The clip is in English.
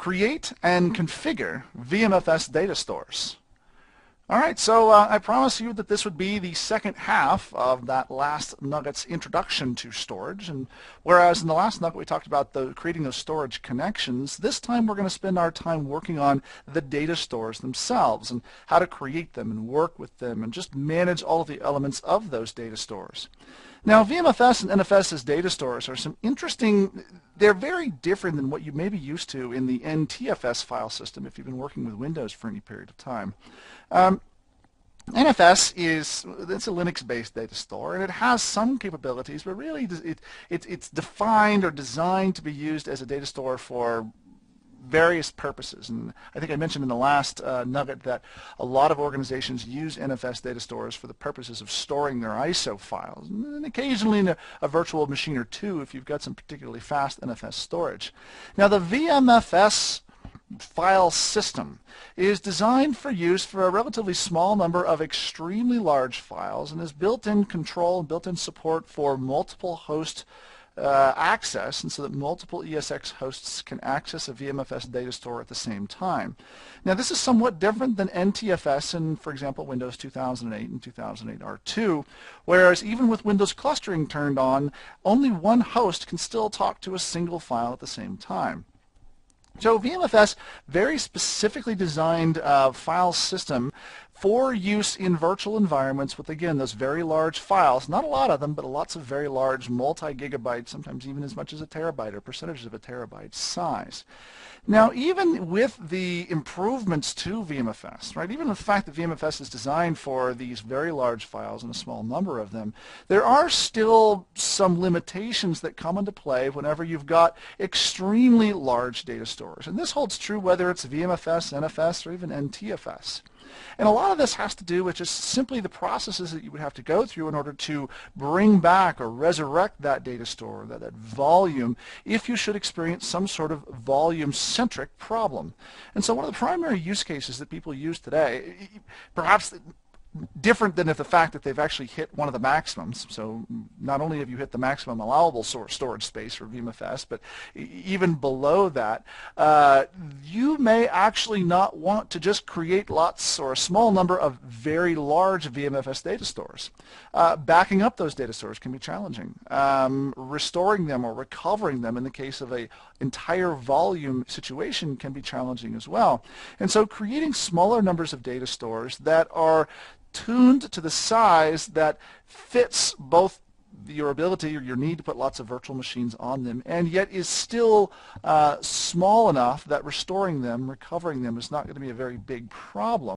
create and configure VMFS data stores. All right, so I promised you that this would be the second half of that last nugget's introduction to storage. And whereas in the last nugget we talked about creating those storage connections, this time we're going to spend our time working on the data stores themselves and how to create them and work with them and just manage all of the elements of those data stores. Now, VMFS and NFS as data stores are some interesting, they're very different than what you may be used to in the NTFS file system if you've been working with Windows for any period of time. NFS it's a Linux-based data store, and it has some capabilities, but really it's defined or designed to be used as a data store for various purposes. And I think I mentioned in the last nugget that a lot of organizations use NFS data stores for the purposes of storing their ISO files, and occasionally in a virtual machine or two if you've got some particularly fast NFS storage. Now, the VMFS file system is designed for use for a relatively small number of extremely large files and has built-in control and built-in support for multiple host access, and so that multiple ESX hosts can access a VMFS data store at the same time. Now, this is somewhat different than NTFS in, for example, Windows 2008 and 2008 R2, whereas even with Windows clustering turned on, only one host can still talk to a single file at the same time. So VMFS, very specifically designed file system for use in virtual environments with, again, those very large files, not a lot of them, but lots of very large multi-gigabyte, sometimes even as much as a terabyte or percentages of a terabyte size. Now, even with the improvements to VMFS, right, even the fact that VMFS is designed for these very large files and a small number of them, there are still some limitations that come into play whenever you've got extremely large data stores. And this holds true whether it's VMFS, NFS, or even NTFS. And a lot of this has to do with just simply the processes that you would have to go through in order to bring back or resurrect that data store, that volume, if you should experience some sort of volume-centric problem. And so one of the primary use cases that people use today, perhaps different than if the fact that they've actually hit one of the maximums. So not only have you hit the maximum allowable storage space for VMFS, but even below that, you may actually not want to just create lots or a small number of very large VMFS data stores. Backing up those data stores can be challenging. Restoring them or recovering them in the case of an entire volume situation can be challenging as well. And so creating smaller numbers of data stores that are tuned to the size that fits both your ability or your need to put lots of virtual machines on them, and yet is still small enough that restoring them, recovering them is not going to be a very big problem.